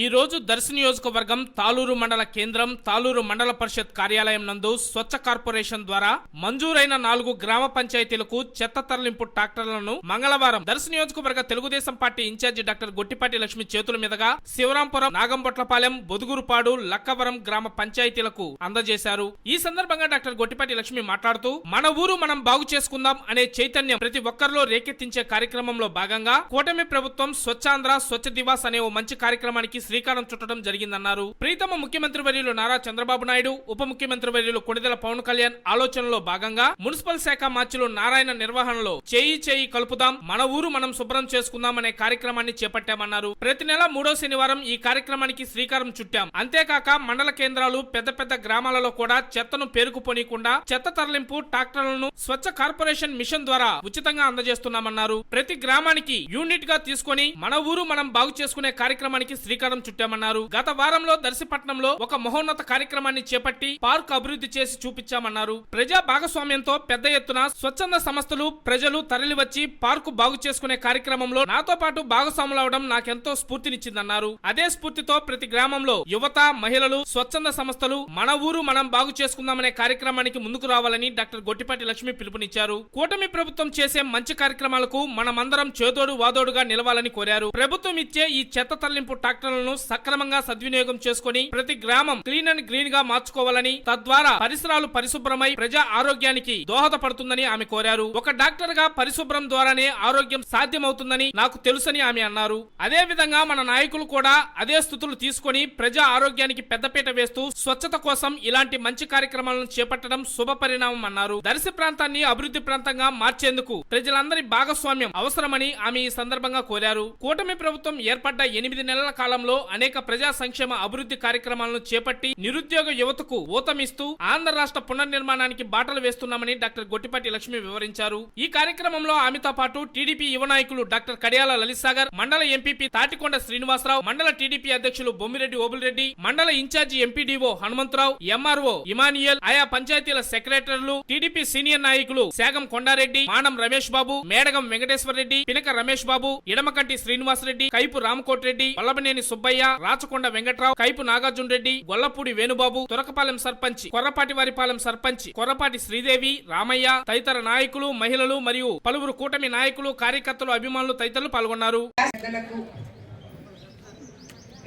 ఈ రోజు దర్శి నియోజకవర్గం తాలూరు మండల కేంద్రం తాలూరు మండల పరిషత్ కార్యాలయం నందు స్వచ్ఛ కార్పొరేషన్ ద్వారా మంజూరైన 4 గ్రామ పంచాయతీలకు చెత్త తరలింపు ట్రాక్టర్లను మంగళవారం దర్శి నియోజకవర్గ Telugu Desam party incharge doctor Gottipati Lakshmi చేతుల మీదుగా శివరాంపురం, నాగంబొట్లపాలెం, బొదుగురుపాడు, లక్కవరం గ్రామ పంచాయతీలకు అందజేశారు. ఈ సందర్భంగా డాక్టర్ గొట్టిపాటి లక్ష్మి మాట్లాడుతూ మన ఊరు మనం బాగు చేసుకుందాం అనే చైతన్యం ప్రతి ఒక్కరిలో రేకెత్తించే కార్యక్రమంలో భాగంగా కూటమి ప్రభుత్వం స్వచ్ఛాంధ్ర స్వచ్ఛ దివాస్ అనే ఓ మంచి కార్యక్రమానికి శ్రీకారం చుట్టడం జరిగిందన్నారు. ప్రీతమ ముఖ్యమంత్రి వర్యులు నారా చంద్రబాబు నాయుడు, ఉప ముఖ్యమంత్రి వర్యులు కొణిదెల పవన్ కళ్యాణ్ ఆలోచనలో భాగంగా మున్సిపల్ శాఖ మార్చులు నారాయణ నిర్వహణలో చేయి కలుపుదాం, మన ఊరు మనం శుభ్రం చేసుకుందాం అనే కార్యక్రమాన్ని చేపట్టామన్నారు. ప్రతి నెల 3వ శనివారం ఈ కార్యక్రమానికి శ్రీకారం చుట్టాం. అంతేకాక మండల కేంద్రాలు, పెద్ద గ్రామాలలో కూడా చెత్తను పేరుకుపోనీయకుండా చెత్త తరలింపు ట్రాక్టర్లను స్వచ్ఛ కార్పొరేషన్ మిషన్ ద్వారా ఉచితంగా అందజేస్తున్నామన్నారు. ప్రతి గ్రామానికి యూనిట్ గా తీసుకొని మన ఊరు మనం బాగు చేసుకునే కార్యక్రమానికి శ్రీకారం చుట్టామన్నారు. గత వారంలో దర్శిపట్నంలో ఒక మహోన్నత కార్యక్రమాన్ని చేపట్టి పార్క్ అభివృద్ధి చేసి చూపించామన్నారు. ప్రజా భాగస్వామ్యంతో పెద్ద ఎత్తున స్వచ్ఛంద సంస్థలు, ప్రజలు తరలివచ్చి పార్కు బాగు చేసుకునే కార్యక్రమంలో నాతో పాటు భాగస్వాములవడం నాకెంతో స్ఫూర్తినిచ్చిందన్నారు. అదే స్ఫూర్తితో ప్రతి గ్రామంలో యువత, మహిళలు, స్వచ్ఛంద సంస్థలు మన ఊరు మనం బాగు చేసుకుందామనే కార్యక్రమానికి ముందుకు రావాలని డాక్టర్ గొట్టిపాటి లక్ష్మి పిలుపునిచ్చారు. కూటమి ప్రభుత్వం చేసే మంచి కార్యక్రమాలకు మనమందరం చేదోడు వాదోడుగా నిలవాలని కోరారు. ప్రభుత్వం ఇచ్చే ఈ చెత్త తరలింపు ట్రాక్టర్లను సక్రమంగా సద్వినియోగం చేసుకుని ప్రతి గ్రామం క్లీన్ అండ్ గ్రీన్ గా మార్చుకోవాలని, తద్వారా పరిసరాలు పరిశుభ్రమై ప్రజా ఆరోగ్యానికి దోహదపడుతుందని ఆమె కోరారు. ఒక డాక్టర్ గా పరిశుభ్రం ద్వారానే ఆరోగ్యం సాధ్యమవుతుందని నాకు తెలుసని ఆమె అన్నారు. అదే విధంగా మన నాయకులు కూడా అదే స్థుతులు తీసుకుని ప్రజా ఆరోగ్యానికి పెద్దపీట వేస్తూ స్వచ్ఛత కోసం ఇలాంటి మంచి కార్యక్రమాలను చేపట్టడం శుభ పరిణామం అన్నారు. దర్శి ప్రాంతాన్ని అభివృద్ధి ప్రాంతంగా మార్చేందుకు ప్రజలందరి భాగస్వామ్యం అవసరమని ఆమె ఈ సందర్భంగా కోరారు. కూటమి ప్రభుత్వం ఏర్పడ్డ 8 నెలల కాలంలో అనేక ప్రజా సంక్షేమ అభివృద్ధి కార్యక్రమాలను చేపట్టి నిరుద్యోగ యువతకు ఊతమిస్తూ ఆంధ్ర రాష్ట్ర పునర్నిర్మాణానికి బాటలు వేస్తున్నామని డాక్టర్ గొట్టిపాటి లక్ష్మి వివరించారు. ఈ కార్యక్రమంలో ఆమెతో పాటు టీడీపీ యువ నాయకులు డాక్టర్ కడియాల లలిత్ సాగర్, మండల ఎంపీపీ తాటికొండ శ్రీనివాసరావు, మండల టీడీపీ అధ్యక్షులు బొమ్మిరెడ్డి ఓబుల్రెడ్డి, మండల incharge MPDO Hanumantharao, MRO Emmanuel, ఆయా పంచాయతీల సెక్రటరీలు, టీడీపీ సీనియర్ నాయకులు శాగం కొండారెడ్డి, మానం రమేష్ బాబు, మేడగం వెంకటేశ్వర రెడ్డి, పినక రమేష్ బాబు, ఇడమకంటి శ్రీనివాసరెడ్డి, కైపు రామకోటిరెడ్డి, వల్లభనేని సుబ్బయ్య, రాచకొండ వెంకట్రావు, కైపు నాగార్జున రెడ్డి, గొల్లపూడి వేణుబాబు, తురకపాలెం సర్పంచ్, కొర్రపాటి వారిపాలెం సర్పంచ్ కొర్రపాటి శ్రీదేవి, రామయ్య తదితర నాయకులు, మహిళలు మరియు పలువురు కూటమి నాయకులు, కార్యకర్తలు, అభిమానులు తదితరులు పాల్గొన్నారు.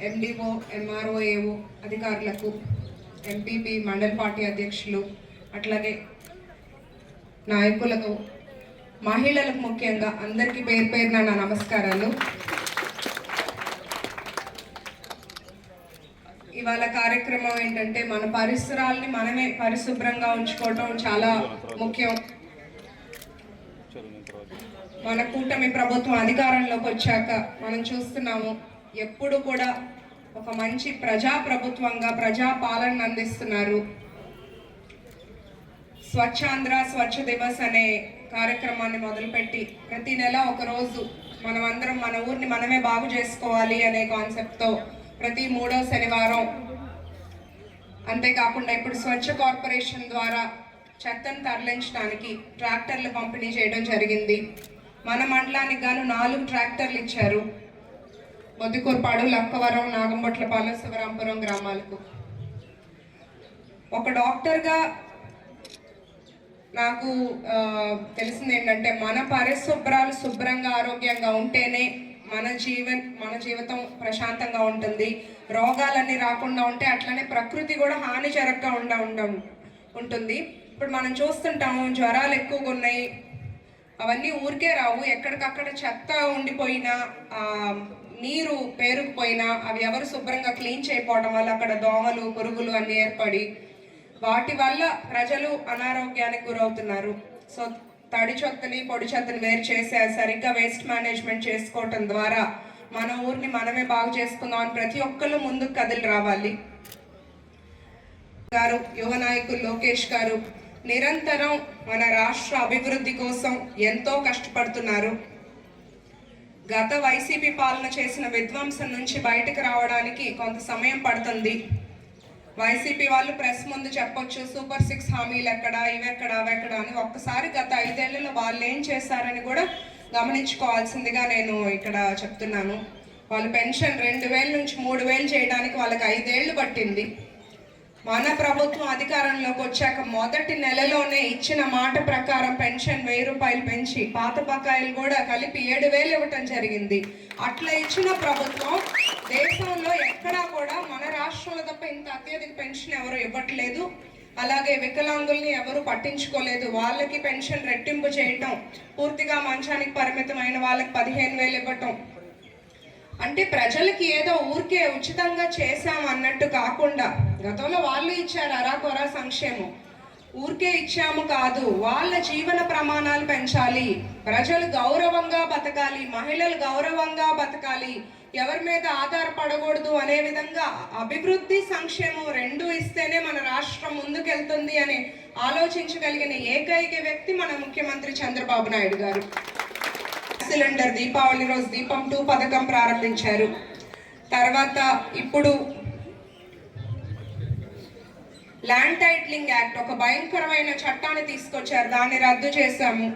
ఎండిఓ, ఎంఆర్ఓ, ఏఓ అధికారులకు, ఎంపీపీ, మండల పార్టీ అధ్యక్షులు, అట్లాగే నాయకులకు, మహిళలకు ముఖ్యంగా అందరికీ పేరున నా నమస్కారాలు. ఇవాళ కార్యక్రమం ఏంటంటే మన పరిసరాల్ని మనమే పరిశుభ్రంగా ఉంచుకోవటం చాలా ముఖ్యం. మన కూటమి ప్రభుత్వం అధికారంలోకి వచ్చాక మనం చూస్తున్నాము, ఎప్పుడు కూడా ఒక మంచి ప్రజా ప్రభుత్వంగా ప్రజా పాలన అందిస్తున్నారు. స్వచ్ఛాంధ్ర స్వచ్ఛ దివస్ అనే కార్యక్రమాన్ని మొదలుపెట్టి ప్రతి నెల ఒక రోజు మనమందరం మన ఊరిని మనమే బాగు చేసుకోవాలి అనే కాన్సెప్ట్తో ప్రతి 3వ శనివారం, అంతేకాకుండా ఇప్పుడు స్వచ్ఛ కార్పొరేషన్ ద్వారా చెత్తను తరలించడానికి ట్రాక్టర్లు పంపిణీ చేయడం జరిగింది. మన మండలానికి గాను 4 ట్రాక్టర్లు ఇచ్చారు. బొద్దుకూరుపాడు, లక్కవరం, నాగంబొట్లపాలెం, శివరాంపురం గ్రామాలకు. ఒక డాక్టర్గా నాకు తెలిసింది ఏంటంటే మన పరిశుభ్రాలు శుభ్రంగా ఆరోగ్యంగా ఉంటేనే మన జీవితం ప్రశాంతంగా ఉంటుంది, రోగాలన్నీ రాకుండా ఉంటే అట్లనే ప్రకృతి కూడా హాని జరగకుండా ఉంటుంది. ఇప్పుడు మనం చూస్తుంటాము, జ్వరాలు ఎక్కువగా ఉన్నాయి, అవన్నీ ఊరికే రావు. ఎక్కడికక్కడ చెత్త ఉండిపోయినా, నీరు పేరుకుపోయినా అవి ఎవరు శుభ్రంగా క్లీన్ చేయకపోవడం వల్ల అక్కడ దోమలు, పురుగులు అన్నీ ఏర్పడి వాటి వల్ల ప్రజలు అనారోగ్యానికి గురవుతున్నారు. సో తడి చెత్తని, పొడి చెత్తని వేరు చేసే సరిగ్గా వేస్ట్ మేనేజ్మెంట్ చేసుకోవటం ద్వారా మన ఊరిని మనమే బాగు చేసుకుందాం అని ప్రతి ఒక్కళ్ళు ముందుకు కదిలి రావాలి. యువ నాయకులు లోకేష్ గారు నిరంతరం మన రాష్ట్ర అభివృద్ధి కోసం ఎంతో కష్టపడుతున్నారు. గత వైసీపీ పాలన చేసిన విధ్వంసం నుంచి బయటకు రావడానికి కొంత సమయం పడుతుంది. వైసీపీ వాళ్ళు ప్రెస్ ముందు చెప్పొచ్చు సూపర్ 6 హామీలు ఎక్కడ, ఇవెక్కడ, అవెక్కడ అని. ఒక్కసారి గత 5 ఏళ్లలో వాళ్ళు ఏం చేశారని కూడా గమనించుకోవాల్సిందిగా నేను ఇక్కడ చెప్తున్నాను. వాళ్ళ పెన్షన్ 2,000 నుంచి 3,000 చేయడానికి వాళ్ళకి 5 ఏళ్ళు పట్టింది. మన ప్రభుత్వం అధికారంలోకి వచ్చాక మొదటి నెలలోనే ఇచ్చిన మాట ప్రకారం పెన్షన్ 1,000 రూపాయలు పెంచి పాత బకాయిలు కూడా కలిపి 7,000 ఇవ్వటం జరిగింది. అట్లా ఇచ్చిన ప్రభుత్వం దేశంలో ఎక్కడా కూడా మన రాష్ట్రంలో తప్ప ఇంత అత్యధిక పెన్షన్ ఎవరు ఇవ్వట్లేదు. అలాగే వికలాంగుల్ని ఎవరు పట్టించుకోలేదు. వాళ్ళకి పెన్షన్ రెట్టింపు చేయటం, పూర్తిగా మంచానికి పరిమితమైన వాళ్ళకి 15,000 ఇవ్వటం, అంటే ప్రజలకి ఏదో ఊరికే ఉచితంగా చేశాం అన్నట్టు కాకుండా, గతంలో వాళ్ళు ఇచ్చారు అరాకొరా సంక్షేమం, ఊరికే ఇచ్చాము కాదు, వాళ్ళ జీవన ప్రమాణాలు పెంచాలి, ప్రజలు గౌరవంగా బతకాలి, మహిళలు గౌరవంగా బతకాలి, ఎవరి మీద ఆధారపడకూడదు అనే విధంగా అభివృద్ధి సంక్షేమం 2 ఇస్తేనే మన రాష్ట్రం ముందుకెళ్తుంది అని ఆలోచించగలిగిన ఏకైక వ్యక్తి మన ముఖ్యమంత్రి చంద్రబాబు నాయుడు గారు. సిలిండర్ దీపావళి రోజు దీపం 2 పథకం ప్రారంభించారు. తర్వాత ఇప్పుడు ల్యాండ్ టైటిలింగ్ యాక్ట్, ఒక భయంకరమైన చట్టాన్ని తీసుకొచ్చారు, దాన్ని రద్దు చేశాము.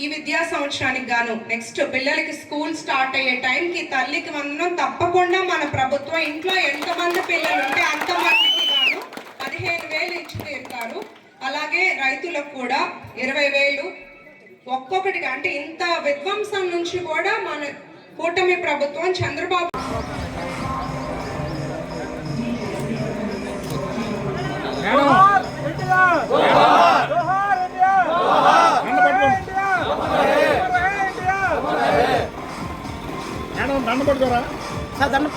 ఈ విద్యా సంవత్సరానికి గాను నెక్స్ట్ పిల్లలకి స్కూల్ స్టార్ట్ అయ్యే టైంకి తల్లికి వందనం తప్పకుండా మన ప్రభుత్వం ఇంట్లో ఎంతమంది పిల్లలు ఉంటే అంతమందికి గాను 15,000 ఇచ్చి తీరుతారు. అలాగే రైతులకు కూడా 20,000 ఒక్కొక్కటిగా, అంటే ఇంత విధ్వంసం నుంచి కూడా మన కూటమి ప్రభుత్వం చంద్రబాబు దండ